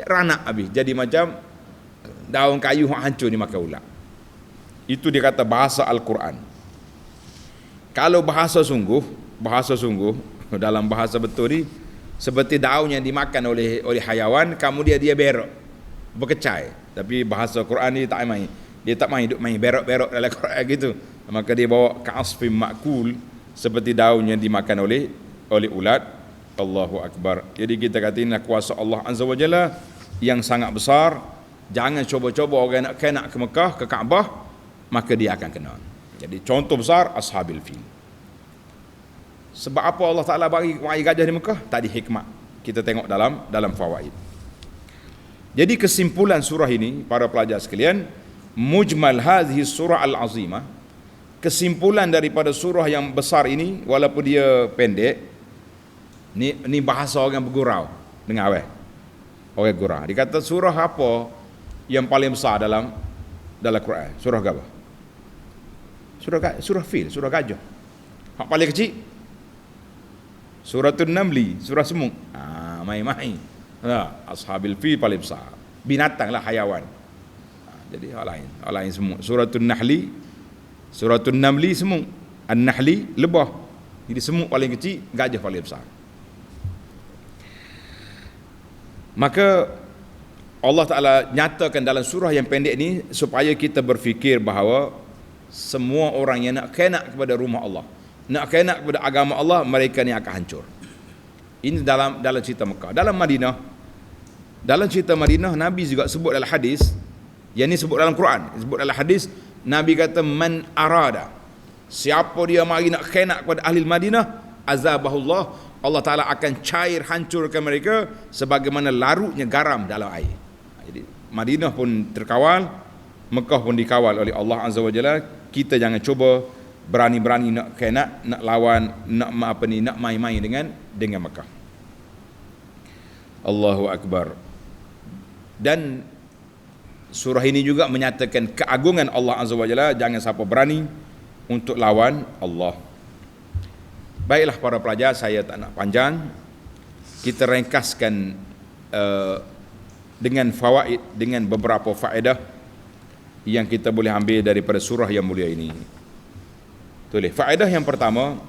ranak habis, jadi macam daun kayu yang hancur dimakan ulat. Itu dia kata bahasa Al-Quran. Kalau bahasa sungguh dalam bahasa betul ni, seperti daun yang dimakan oleh hayawan, kemudian dia berok, berkecai. Tapi bahasa Quran ni tak main. Dia tak main berok-berok dalam Quran gitu. Maka dia bawa ka'asfim ma'kul, seperti daun yang dimakan oleh ulat. Allahu Akbar. Jadi kita kata ini kuasa Allah Azza wa Jalla yang sangat besar. Jangan cuba-cuba orang nak kena ke Mekah, ke Kaabah, maka dia akan kena. Jadi contoh besar ashabil fil. Sebab apa Allah Ta'ala bagi gajah di Mekah? Tadi hikmah. Kita tengok dalam fawaid. Jadi kesimpulan surah ini, para pelajar sekalian, mujmal hadhihi surah al-azimah, kesimpulan daripada surah yang besar ini, walaupun dia pendek, ni bahasa orang bergurau dengan awal. Orang gurau. Dia kata surah apa yang paling besar dalam Quran? Surah apa? Surah fil, surah gajah. Hak paling kecil Suratul Namli, surah semut. Main-main. Ashabil fil paling besar. Binatang lah, hayawan. Jadi hal lain semut. Suratul Nahli, Suratul Namli semut. An-Nahli lebah. Jadi semut paling kecil, gajah paling besar. Maka Allah Ta'ala nyatakan dalam surah yang pendek ni supaya kita berfikir bahawa semua orang yang nak kena kepada rumah Allah, nak kena kepada agama Allah, mereka ni akan hancur. Ini dalam cerita Mekah. Dalam cerita Madinah, Nabi juga sebut dalam hadis, yang ni sebut dalam Quran, sebut dalam hadis, Nabi kata man arada, siapa dia mari nak kena kepada ahli Madinah, azabahullah, Allah Ta'ala akan cair, hancurkan mereka sebagaimana larutnya garam dalam air. Jadi Madinah pun terkawal, Mekah pun dikawal oleh Allah Azza wa Jalla. Kita jangan cuba berani-berani nak kena, nak lawan, nak main-main dengan Mekah. Allahu Akbar. Dan surah ini juga menyatakan keagungan Allah Azza wa Jalla. Jangan siapa berani untuk lawan Allah. Baiklah para pelajar, saya tak nak panjang. Kita ringkaskan dengan fawaid, dengan beberapa faedah yang kita boleh ambil daripada surah yang mulia ini. Tulis. Faedah yang pertama,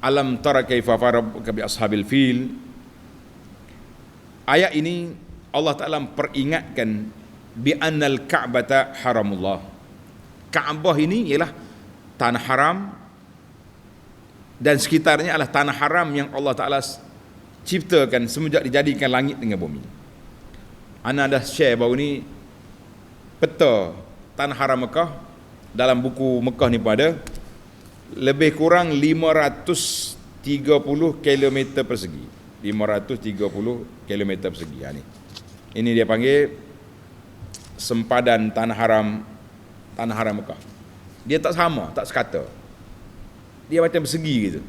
alam tara kaifa rabbuka bi ashabil fil. Ayat ini Allah Ta'ala peringatkan bi annal ka'bata haramullah. Kaabah ini ialah tanah haram, dan sekitarnya adalah tanah haram yang Allah Ta'ala ciptakan semenjak dijadikan langit dengan bumi. Ana dah share baru ni peta tanah haram Mekah. Dalam buku Mekah ni pun ada, lebih kurang 530 km persegi. 530 km persegi. Ini dia panggil sempadan tanah haram Mekah. Dia tak sama, tak sekata. Dia macam persegi gitu.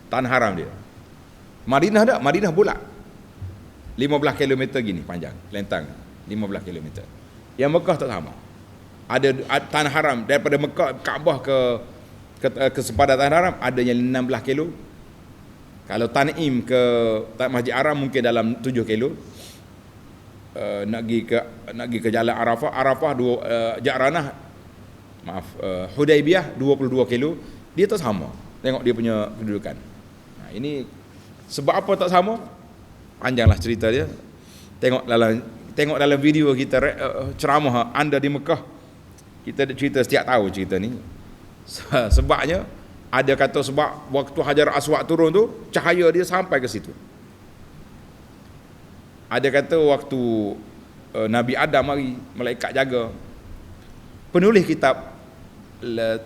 Tanah haram dia. Madinah tak? Madinah bulat. 15 km gini panjang, lentang 15 km. Yang Mekah tak sama. Ada tanah haram daripada Mekah, Kaabah ke kesempatan haram adanya 16 kilo. Kalau Tanim ke Masjid Haram mungkin dalam 7 kilo. Nak pergi ke Jalan Arafah Ja'ranah Hudaibiyah 22 kilo. Dia tak sama. Tengok dia punya kedudukan. Nah, ini sebab apa tak sama? Panjanglah cerita dia. Tengok dalam video kita ceramah anda di Mekah. Kita cerita setiap tahun cerita ni. Sebabnya ada kata sebab waktu Hajar Aswad turun tu cahaya dia sampai ke situ. Ada kata waktu Nabi Adam mari, malaikat jaga. Penulis kitab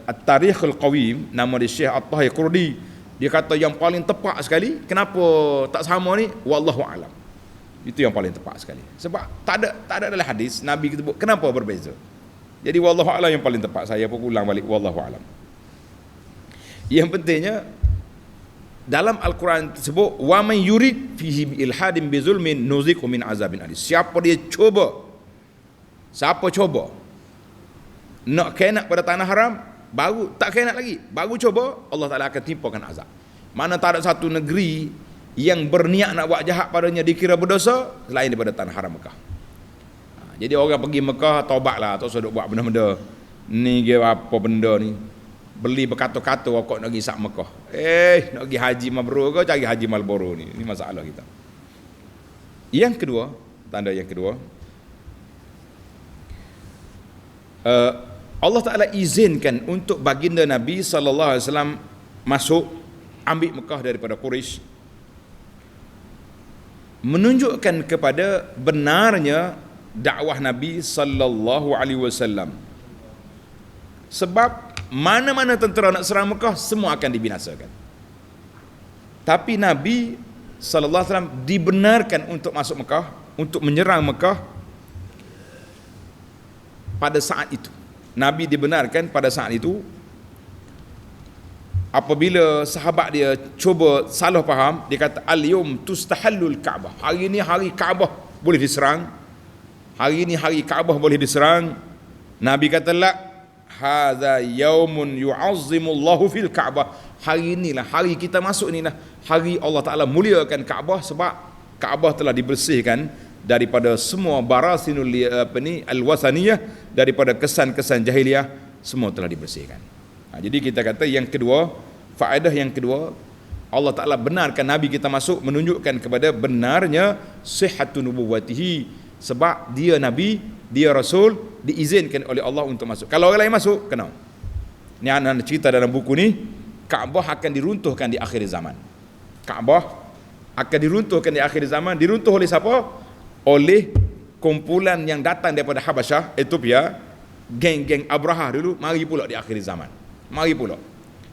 At-Tarikh Al-Qawim, nama dia Syekh At-Tahir Qurdi, dia kata yang paling tepat sekali, kenapa tak sama ni? Wallahu alam. Itu yang paling tepat sekali. Sebab tak ada dalam hadis Nabi kita sebut kenapa berbeza. Jadi wallahu alam yang paling tepat. Saya pun ulang balik wallahu alam. Yang pentingnya dalam Al-Quran tersebut wa man yurid fihi ilhadin bizulmin nuziqu min azabin alis. Siapa coba nak kena pada tanah haram, baru tak kena lagi, baru coba, Allah Taala akan timpakan azab. Mana tak ada satu negeri yang berniat nak buat jahat padanya dikira berdosa selain daripada tanah haram Mekah. Jadi orang pergi Mekah taubatlah, tak usah duk buat benda-benda ni dia apa benda ni. Beli berkata-kata waktu nak pergi sak Mekah. Nak pergi haji mabrur ke cari haji Marlboro ni. Ini masalah kita. Yang kedua, tanda yang kedua, Allah Ta'ala izinkan untuk baginda Nabi SAW masuk ambil Mekah daripada Quraisy, menunjukkan kepada benarnya dakwah Nabi SAW. Sebab mana-mana tentera nak serang Mekah semua akan dibinasakan. Tapi Nabi SAW dibenarkan untuk masuk Mekah, untuk menyerang Mekah pada saat itu. Nabi dibenarkan pada saat itu apabila sahabat dia cuba salah faham. Dia kata al-yawm tustahallul Ka'bah. Hari ini hari Kaabah boleh diserang. Hari ini hari Kaabah boleh diserang. Nabi kata la, hadza yaumun yu'azzimullahu fil Ka'bah. Hari inilah hari kita masuk, inilah hari Allah Taala muliakan Kaabah, sebab Kaabah telah dibersihkan daripada semua barasinul al-wasaniyah, daripada kesan-kesan jahiliah, semua telah dibersihkan. Jadi kita kata yang kedua, faedah yang kedua, Allah Ta'ala benarkan Nabi kita masuk, menunjukkan kepada benarnya sihhatun nubuwwatihi, sebab dia Nabi, dia Rasul, diizinkan oleh Allah untuk masuk. Kalau orang lain masuk, kena. Ini anak cerita dalam buku ni, Kaabah akan diruntuhkan di akhir zaman. Kaabah akan diruntuhkan di akhir zaman. Diruntuh oleh siapa? Oleh kumpulan yang datang daripada Habasyah, Ethiopia, geng-geng Abraha dulu, mari pula di akhir zaman. Mari pula.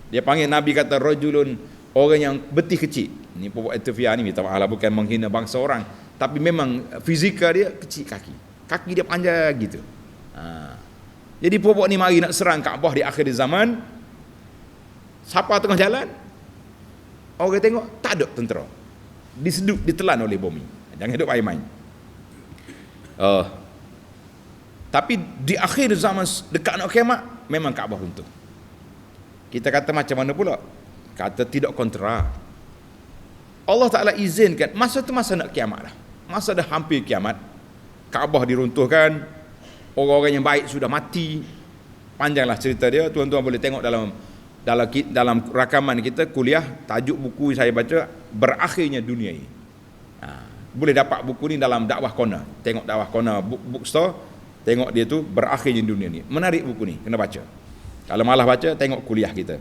Dia panggil Nabi kata rajulun, orang yang betih kecil. Ni pokok Ethiopia ni, minta maaf lah, bukan menghina bangsa orang, tapi memang fizikal dia kecil kaki. Kaki dia panjang gitu. Jadi pokok ni mari nak serang Kaabah di akhir zaman. Siapa tengah jalan? Orang tengok tak ada tentera. Diseduk, ditelan oleh bumi. Jangan duk main-main. Tapi di akhir zaman dekat nak kiamat, memang Kaabah runtuh. Kita kata macam mana pula? Kata tidak kontra. Allah Ta'ala izinkan, masa tu masa nak kiamat dah. Masa dah hampir kiamat, Kaabah diruntuhkan, orang-orang yang baik sudah mati. Panjanglah cerita dia, tuan-tuan boleh tengok dalam rakaman kita kuliah, tajuk buku saya baca, Berakhirnya Dunia Ini. Boleh dapat buku ni dalam Dakwah Corner. Tengok Dakwah Corner bookstore, tengok dia tu Berakhirnya Dunia Ni. Menarik buku ni, kena baca. Kalau malah baca, tengok kuliah kita.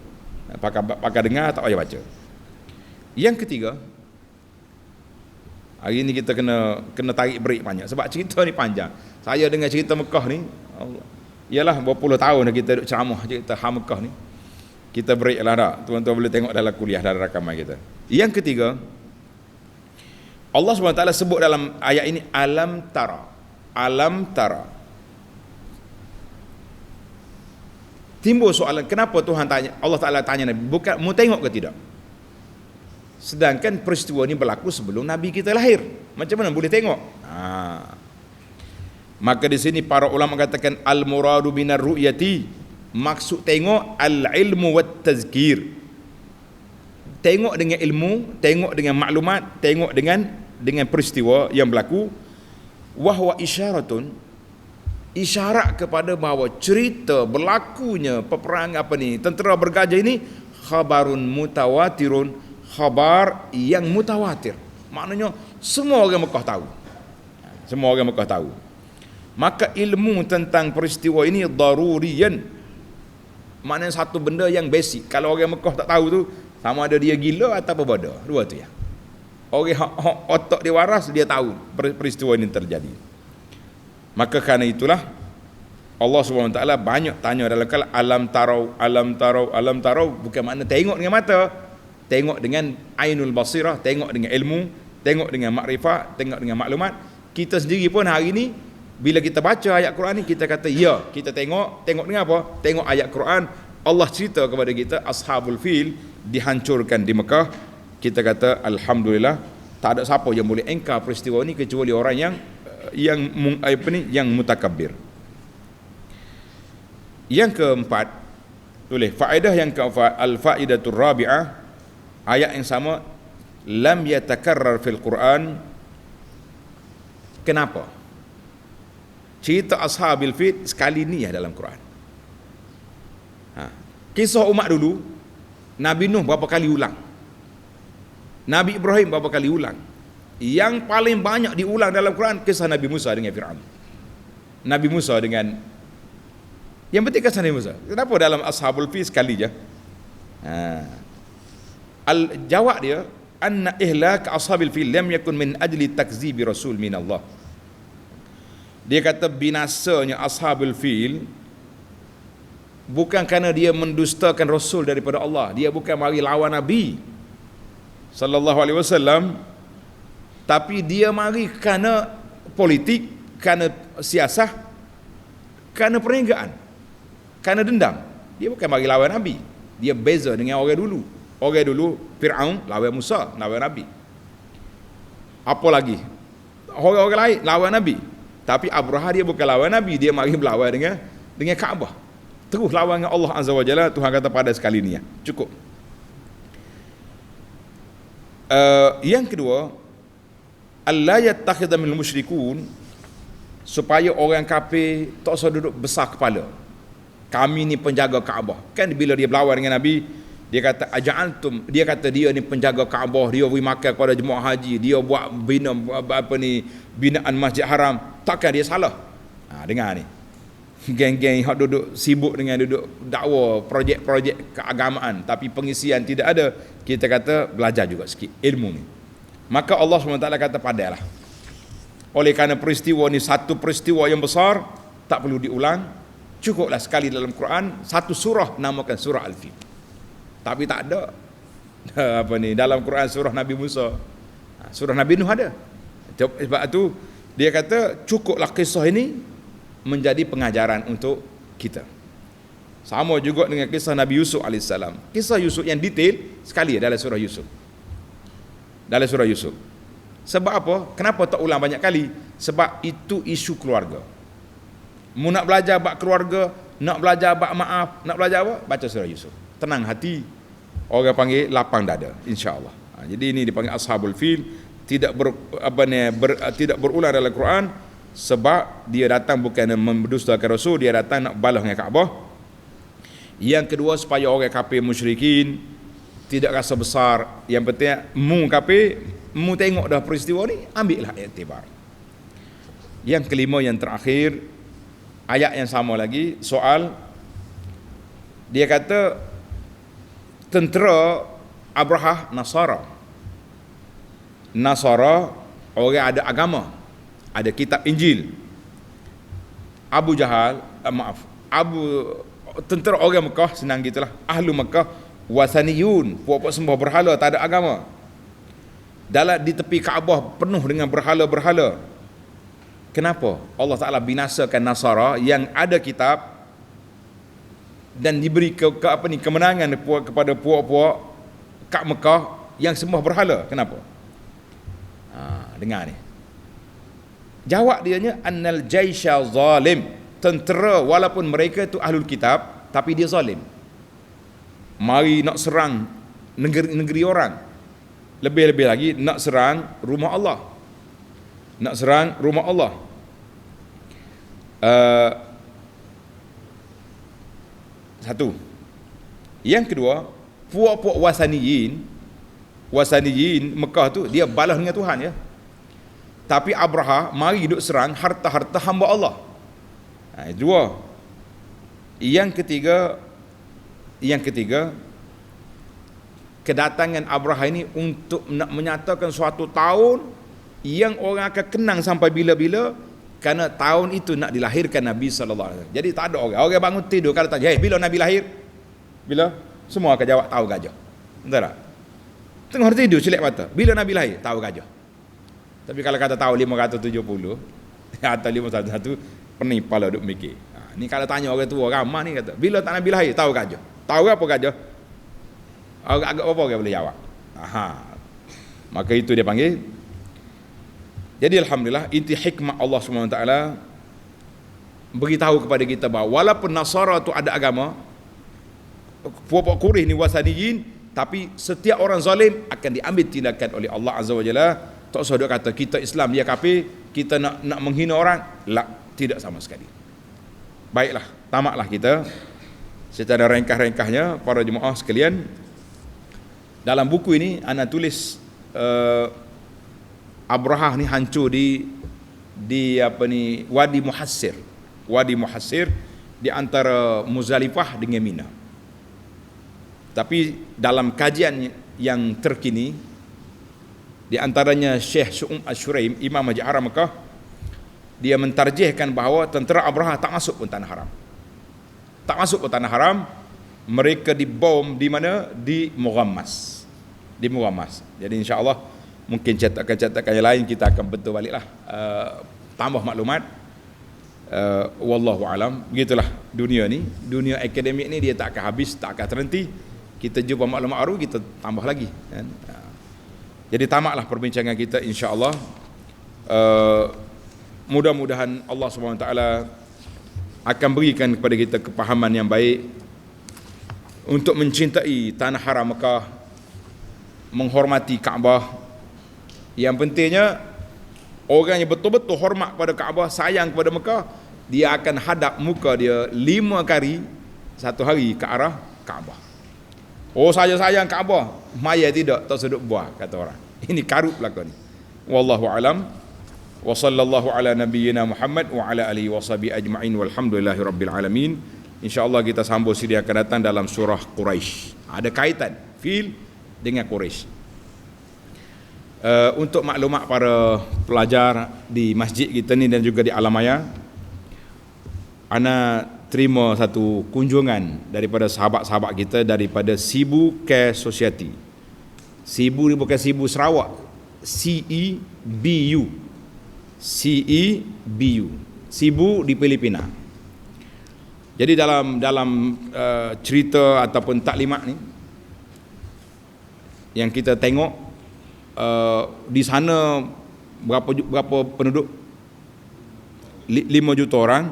Pakai dengar, tak payah baca. Yang ketiga, hari ni kita kena tarik break banyak, sebab cerita ni panjang. Saya dengar cerita Mekah ni, ialah berapa puluh tahun dah kita duduk ceramah cerita Mekah ni. Kita break lah dah. Tuan-tuan boleh tengok dalam kuliah, dalam rakaman kita. Yang ketiga, Allah SWT sebut dalam ayat ini alam tara. Alam tara. Timbul soalan, kenapa Tuhan tanya, Allah Ta'ala tanya Nabi, bukan mu tengok ke tidak? Sedangkan peristiwa ini berlaku sebelum Nabi kita lahir. Macam mana boleh tengok? Maka di sini para ulama katakan al-muradu binar ru'yati Maksud tengok al-ilmu wat tazkir. Tengok dengan ilmu, tengok dengan maklumat, tengok dengan peristiwa yang berlaku. Wahwa isyaratun, isyarat kepada bahawa cerita berlakunya peperangan tentera bergajah ini khabarun mutawatirun, khabar yang mutawatir. Maknanya semua orang Mekah tahu. Semua orang Mekah tahu. Maka ilmu tentang peristiwa ini daruriyan. Maknanya satu benda yang basic. Kalau orang Mekah tak tahu tu, sama ada dia gila atau bodoh. Dua tu ya. Orang otak dia waras, dia tahu peristiwa ini terjadi. Maka kerana itulah Allah SWT banyak tanya dalam kalam alam tarau, bukan makna tengok dengan mata, tengok dengan ainul basirah, tengok dengan ilmu, tengok dengan makrifat, tengok dengan maklumat. Kita sendiri pun hari ini bila kita baca ayat Quran ni, kita kata ya, kita tengok dengan apa? Tengok ayat Quran, Allah cerita kepada kita Ashabul Fil dihancurkan di Mekah. Kita kata alhamdulillah, tak ada siapa yang boleh engkar peristiwa ini kecuali orang yang mutakabbir. Yang keempat, tulis faedah yang keempat, al-faidatur rabi'ah, ayat yang sama, lam yatakarrar fil Quran. Kenapa? Cerita Ashabil Fil sekali ni dalam Quran. Kisah umat dulu, Nabi Nuh berapa kali ulang, Nabi Ibrahim berapa kali ulang. Yang paling banyak diulang dalam Quran kisah Nabi Musa dengan Fir'aun. Nabi Musa dengan, yang penting kisah Nabi Musa. Kenapa dalam Ashabul Fil sekali je? Jawab dia, anna ihlak ashabil fil lam yakun min ajli takzibi rasul min Allah. Dia kata binasanya Ashabul Fil bukan kerana dia mendustakan Rasul daripada Allah. Dia bukan mari lawan Nabi sallallahu alaihi wasallam, tapi dia mari kerana politik, kerana siasah, kerana perniagaan, kerana dendam. Dia bukan mari lawan Nabi. Dia beza dengan orang dulu. Orang dulu Fir'aun lawan Musa, lawan Nabi. Apa lagi? Orang-orang lain lawan Nabi. Tapi Abraha dia bukan lawan Nabi, dia mari berlawan dengan Kaabah. Terus lawan dengan Allah Azza wa Jalla. Tuhan kata pada sekali ni ya, cukup. Yang kedua, alla yattakhidha minal musyrikun, supaya orang kafir tak usah duduk besar kepala. Kami ni penjaga Kaabah. Kan bila dia berlawan dengan Nabi, dia kata aja'altum, dia kata dia ni penjaga Kaabah, dia beri makan kepada jemaah haji, dia buat binaan Masjid Haram. Takkan dia salah? Dengar ni. Geng-geng yang duduk sibuk dengan duduk dakwa projek-projek keagamaan, tapi pengisian tidak ada. Kita kata belajar juga sikit ilmu ni. Maka Allah SWT kata padalah. Oleh kerana peristiwa ni satu peristiwa yang besar, tak perlu diulang. Cukuplah sekali dalam Quran, satu surah namakan surah Al-Fil. Tapi tak ada dalam Quran surah Nabi Musa. Surah Nabi Nuh ada. Sebab tu dia kata cukuplah kisah ini menjadi pengajaran untuk kita. Sama juga dengan kisah Nabi Yusuf AS. Kisah Yusuf yang detail sekali dalam surah Yusuf. Dalam surah Yusuf. Sebab apa? Kenapa tak ulang banyak kali? Sebab itu isu keluarga. Mu nak belajar bab keluarga, nak belajar bab maaf, nak belajar apa? Baca surah Yusuf. Tenang hati. Orang panggil lapang dada, insya-Allah. Jadi ini dipanggil Ashabul Fil. Tidak berulang dalam Quran sebab dia datang bukan mendustakan Rasul, dia datang nak balas dengan Kaabah. Yang kedua, supaya orang kafir musyrikin tidak rasa besar. Yang penting mu kafir, mu tengok dah peristiwa ni, ambillah iktibar. Yang kelima, yang terakhir, ayat yang sama lagi, soal dia kata tentera Abraha Nasara, orang ada agama, ada kitab Injil. Tentera orang Mekah, senang gitulah, ahlu Mekah, wasaniyun, puak-puak sembah berhala, tak ada agama. Di tepi Kaabah penuh dengan berhala-berhala. Kenapa Allah Ta'ala binasakan Nasara yang ada kitab dan diberi kemenangan kepada puak-puak kat Mekah yang sembah berhala? Kenapa? Dengar ni. Jawab dianya annal jaisha zalim, tentera walaupun mereka itu ahlul kitab tapi dia zalim. Mari nak serang negeri orang. Lebih-lebih lagi nak serang rumah Allah. Nak serang rumah Allah. Satu. Yang kedua, puak-puak wasaniyin Mekah tu dia balas dengan Tuhan ya. Tapi Abraha mari duk serang harta-harta hamba Allah. Dua. Yang ketiga, kedatangan Abraha ini untuk nak menyatakan suatu tahun yang orang akan kenang sampai bila-bila, kerana tahun itu nak dilahirkan Nabi sallallahu alaihi wasallam. Jadi tak ada orang bangun tidur kalau tanya, bila Nabi lahir? Bila? Semua akan jawab tahu gajah. Betul tak? Tengah tidur celak mata. Bila Nabi lahir? Tahu gajah. Tapi kalau kata tahu 570 atau 511, pening kepala duk mikir. Ni kalau tanya orang tua ramai ni kata, bila tak Nabi lahir? Tahu gajah. Tahu apa gajah? Agak apa orang boleh jawab. Maka itu dia panggil. Jadi alhamdulillah, inti hikmah Allah SWT beritahu kepada kita bahawa walaupun Nasara tu ada agama, puak-puak Quraisy ni wasaniyin, tapi setiap orang zalim akan diambil tindakan oleh Allah Azza wa Jalla. Tak usah duk kata kita Islam dia kafir, kita nak menghina orang. Tidak sama sekali. Baiklah, tamatlah kita secara ringkas-ringkasnya para jemaah sekalian. Dalam buku ini ana tulis Abraha ni hancur di Wadi Muhassir di antara Muzdalifah dengan Mina. Tapi dalam kajian yang terkini, di antaranya Syekh Su'um Ash-Shuraim, Imam Masjid Haram Mekah, dia mentarjihkan bahawa tentera Abraha tak masuk pun tanah haram. Tak masuk pun tanah haram. Mereka dibom di mana? Di Mughammas. Jadi insya-Allah mungkin cetakan-cetakan yang lain kita akan bentuk baliklah, tambah maklumat. Wallahu alam. Begitulah dunia ni, dunia akademik ni dia tak akan habis, tak akan terhenti. Kita jumpa maklumat baru, kita tambah lagi kan? Jadi tamatlah perbincangan kita insya-Allah. Mudah-mudahan Allah SWT akan berikan kepada kita kepahaman yang baik untuk mencintai tanah haram Mekah, menghormati Kaabah. Yang pentingnya orang yang betul-betul hormat pada Kaabah, sayang kepada Mekah, dia akan hadap muka dia 5 kali satu hari ke arah Kaabah. Oh, saya sayang Kaabah, maya tidak, tak sedut buah, kata orang. Ini karut belaka ni. Wallahu alam. Wa sallallahu ala nabiyyina Muhammad wa ala alihi wa sahbihi ajma'in walhamdulillahi rabbil alamin. InsyaAllah kita sambung siri akan datang dalam surah Quraisy. Ada kaitan fil dengan Quraisy. Untuk maklumat para pelajar di masjid kita ni dan juga di Alamaya, ana terima satu kunjungan daripada sahabat-sahabat kita daripada Cebu Care Society. Cebu ni bukan Cebu Sarawak, CEBU. Cebu di Filipina. Jadi dalam cerita ataupun taklimat ni yang kita tengok, di sana berapa penduduk? 5 juta orang.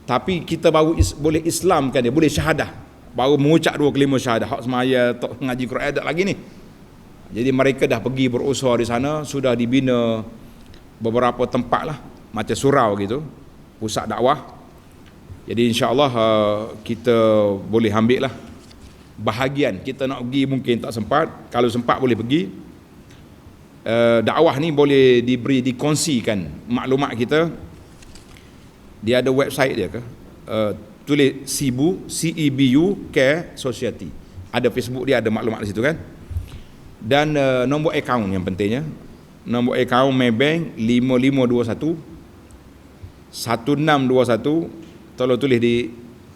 Tapi kita baru boleh Islamkan dia, boleh syahadah, baru mengucap 2 kalimah syahadah. Hak semaya tak ngaji Quran tak lagi ni. Jadi mereka dah pergi berusaha di sana, sudah dibina beberapa tempat lah, macam surau gitu, pusat dakwah. Jadi insya-Allah kita boleh ambil lah bahagian. Kita nak pergi mungkin tak sempat, kalau sempat boleh pergi. Dakwah ni boleh dikongsikan maklumat kita. Dia ada website dia ke? Tulis Cebu, CEBU Care Society. Ada Facebook dia, ada maklumat di situ kan. Dan nombor akaun yang pentingnya. Nombor akaun Maybank 5521 1621. Tolong tulis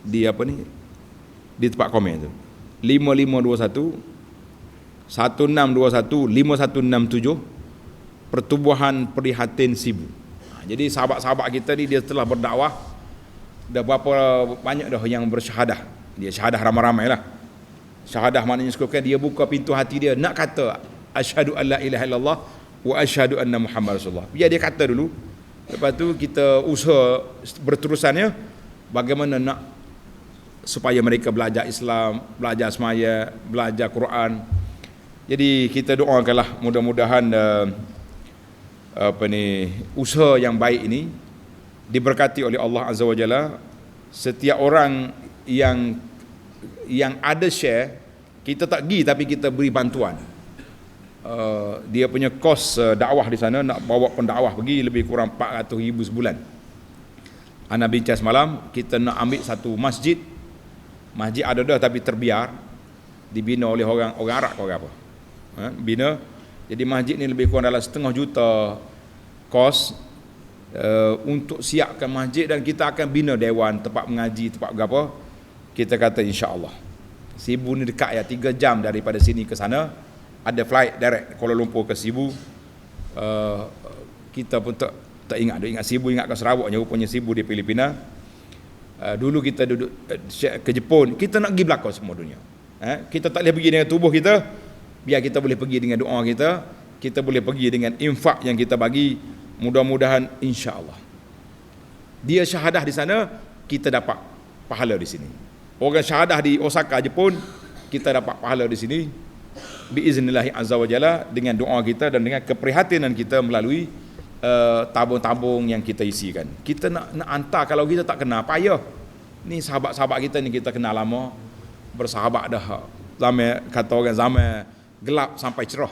di apa ni? Di tempat komen tu. 5521 1621 5167 Pertubuhan Prihatin Cebu. Jadi sahabat-sahabat kita ni dia telah berdakwah dah berapa banyak dah yang bersyahadah. Dia syahadah ramai-ramai lah. Syahadah maknanya sekalian dia buka pintu hati dia nak kata asyhadu alla ilaha illallah wa asyhadu anna Muhammad Rasulullah. Biar dia kata dulu. Lepas tu kita usaha berterusannya bagaimana nak supaya mereka belajar Islam, belajar semaya, belajar Quran. Jadi kita doakanlah mudah-mudahan usaha yang baik ini diberkati oleh Allah Azza wa Jalla. Setiap orang yang ada share, kita tak pergi tapi kita beri bantuan. Dia punya kos dakwah di sana, nak bawa pendakwah pergi lebih kurang 400,000 sebulan. Ana bincang semalam, kita nak ambil satu masjid ada dah tapi terbiar, dibina oleh orang Arab ke apa. Bina. Jadi masjid ni lebih kurang dalam 500,000 juta kos untuk siapkan masjid, dan kita akan bina dewan, tempat mengaji, tempat apa. Kita kata insya-Allah. Sibu ni dekat ya, 3 jam daripada sini ke sana. Ada flight direct Kuala Lumpur ke Sibu. Kita pun tak ingat Sibu, ingat ke Sarawaknya, rupanya Sibu di Filipina. Dulu kita duduk ke Jepun, kita nak pergi belakang semua dunia. Kita tak boleh pergi dengan tubuh kita, biar kita boleh pergi dengan doa kita boleh pergi dengan infak yang kita bagi. Mudah-mudahan insya-Allah dia syahadah di sana, kita dapat pahala di sini. Orang syahadah di Osaka Jepun, kita dapat pahala di sini biiznillah azza wa jalla, dengan doa kita dan dengan keprihatinan kita melalui tabung-tabung yang kita isikan. Kita nak hantar, kalau kita tak kenal payah. Ni sahabat-sahabat kita ni kita kenal lama, bersahabat dah zaman, kata orang zaman gelap sampai cerah.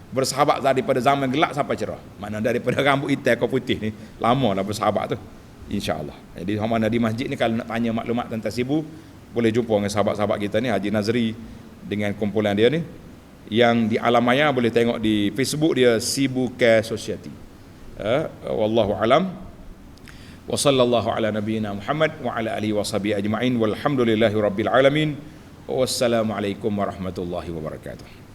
Bersahabat daripada zaman gelap sampai cerah. Mana daripada rambut hitam ke putih ni, lama dah bersahabat tu. Insya-Allah. Jadi mana di masjid ni kalau nak tanya maklumat tentang Sibu, boleh jumpa dengan sahabat-sahabat kita ni, Haji Nazri dengan kumpulan dia ni. Yang di alam maya boleh tengok di Facebook dia, Sibu Care Society. Wallahu alam. Wa sallallahu ala nabiyyina Muhammad wa ala alihi washabihi ajma'in walhamdulillahi rabbil alamin. Wassalamualaikum warahmatullahi wabarakatuh.